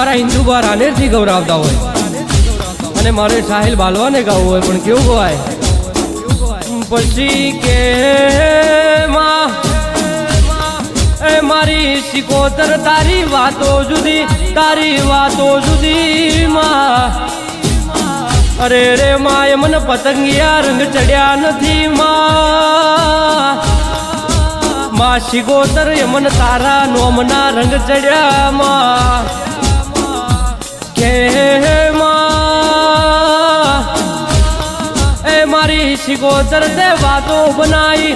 અમારા હિન્દુ બાર આનેરથી ગૌરાવતા હોય અને મારે સાહિલ બાલવાને ગાવું હોય પણ કેવું ગવાય પછી કે માં એ મારી શિકોતર તારી વાતો જુદી માં અરે રે માં મને પતંગિયા રંગ ચડ્યા નથી માં શિકોતર મને તારા નોમના રંગ ચડ્યા માં કે માં એ મારી શિકોતર તે વાતો બનાઈ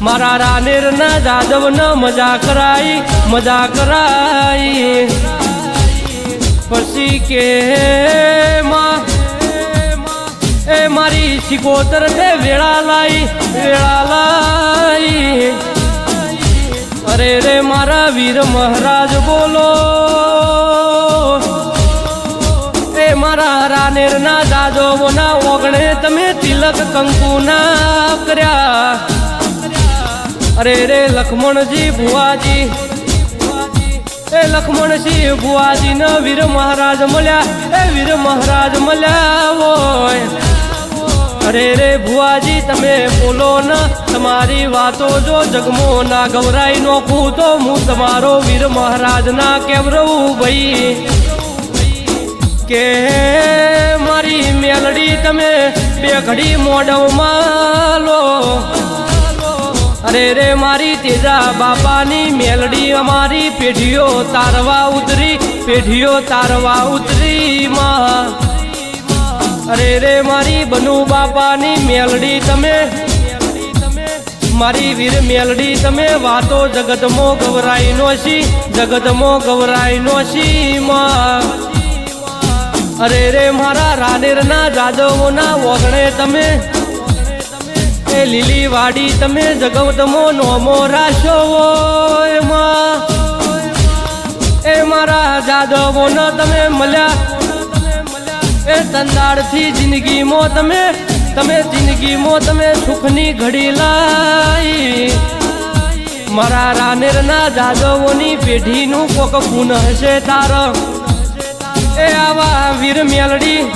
મારા રાનેર ના જાદવ ન મજા કરાઈ પછી કે માં એ મારી શિકોતર તે વેળા લાઈ અરે રે મારા વીર મહારાજ બોલો એ મારા રાનેર ના જાદવ ના ઓગણે તમે તિલક કંકુ ના કર્યા અરે રે લખમણજી ભુવાજી એ લખમણસિંહ ભુવાજી ને વીર મહારાજ મળ્યા હોય અરે રે ભુવાજી તમે બોલો ને તમારી વાતો જો જગમો ના ગવરાઈ નોખું તો હું તમારો વીર મહારાજ ના કેવરવું ભાઈ કે મારી મેલડી તમે બે ઘડી મોઢવમાં લો અરે રે મારી તેજા બાપાની મેલડી અમારી પેઢીઓ તારવા ઉતરી માં અરે રે મારી બનુ બાપાની મેલડી તમે મારી વીર મેલડી તમે વાતો જગતમો ગવરાઈ નો છી માં અરે રે મારા રાનેર ના જાદવો ના ઓગણે તમે એ લીલી વાડી તમે જગવતમો નોમો રાશો એમાં એ મારા જાદવો ન તમે મળ્યા એ તંદાળથી જિંદગીમાં તમે સુખની ઘડી લાઈ મારા રાનેર ના જાદવોની પેઢીનું કોક પૂન હશે તાર એ આવા વીર મેલડી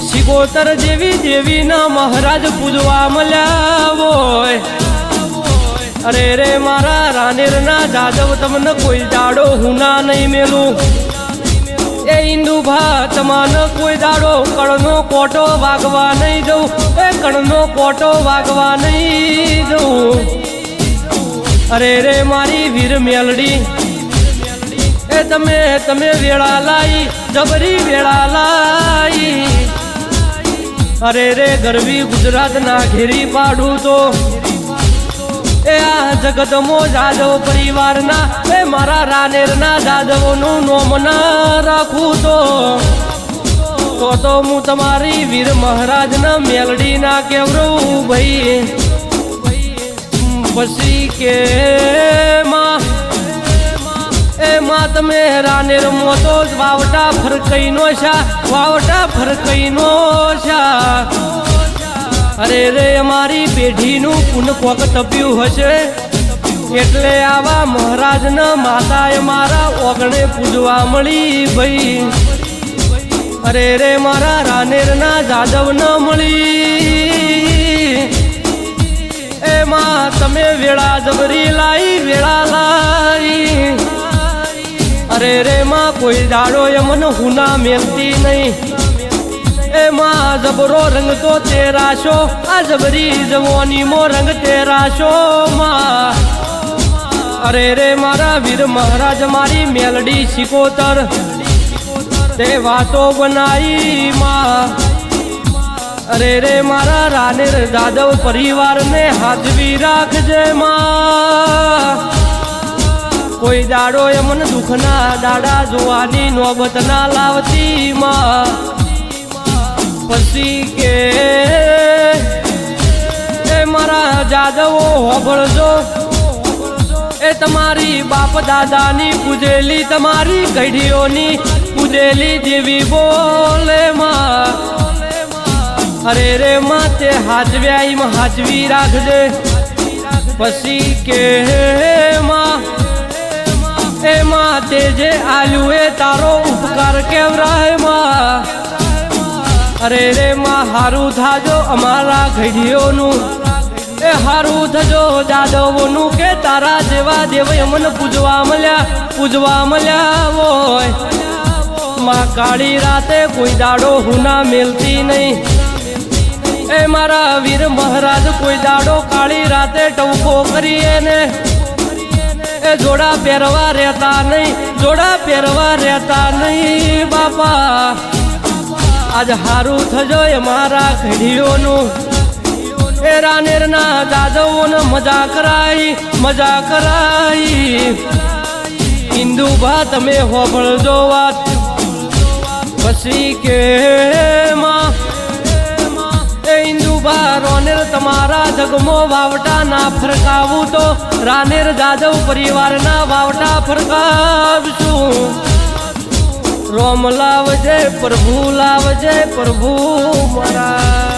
શિકોતર જેવી ના મહારાજ પૂજવા મળ્યા હોય અરે રે મારા રાનેર ના જાદવ તમને કોઈ દાડો હુના નહીં મેલું એ હિન્દુ ભા તમાને કોઈ દાડો કણનો કોટો વાગવા નહીં દઉં અરે રે મારી વીર મેલડી એ તમે વેળા લાઈ જબરી વેળા લાઈ અરે રે ગરવી ગુજરાત ના ઘેરી પાડું તો એ આ જગતમો જાદવ પરિવારના એ મારા રાનેર ના જાદવોનું નોમ ના રાખું તો હું તમારી વીર મહારાજ ના મેલડી ના કેવરું ભાઈ પછી કે માં એ માં તમે રાનેર મોતો જ વાવટા ફરકઈ નો શા અરે રે અમારી પેઢીનું પુન કોક તપ્યું હશે એટલે આવા મહારાજ ના માતા મારા ઓગણે પૂજવા મળી ભાઈ અરે રે મારા રાનેર ના જાદવ ન મળી એમાં તમે વેળા જબરી લાઈ અરે રે માં કોઈ દાડો મન હુના મેલતી નહીં એમાં જબરો રંગ તો તેરાશો આ જબરી જવાની મો રંગ તેરાશો માં અરે રે મારા વીર મહારાજ મારી મેલડી શિકોતર તે વાતો બનાઈ માં અરે રે મારા રાનેર જાદવ પરિવારને હાજવી રાખજે માં કોઈ દાડો મન દુઃખના દાડા જોવાની નોબત ના લાવતી માં પછી કે એ મારા જાદવો હોબળજો એ તમારી બાપ દાદાની પૂજેલી તમારી ગઢીઓની પૂજેલી દેવી બોલે માં અરે રે માં તે હાજવ્યાઈ હાજવી રાખજે પછી કે માં એમાં તે જે આલ્યું એ તારો ઉપકાર કેવરાય માં અરે રે માં હારું થાજો અમારા ઘડીઓનું એ હારું થજો જાદવોનું કે તારા જેવા દેવ અમને પૂજવા મળ્યા હોય માં કાળી રાતે કોઈ દાડો હુના મેલતી નહીં એ મારા વીર મહારાજ કોઈ દાડો કાળી રાતે ટવકો કરીએ ને એ જોડા પહેરવા રહેતા નહીં બાપા આજ હારું થજો એ મારા ઘડીઓનું એ રાનેરના જાદવોને મજા કરાઈ હિન્દુભા તમે હોભળજો વાત પછી કે માં એ હિન્દુભા રોનેર તમારા જગમો વાવટા ના ફરકાવું તો રાનેર જાદવ પરિવારના વાવટા ફરકાવશું રોમ લાવજે પ્રભુ મારા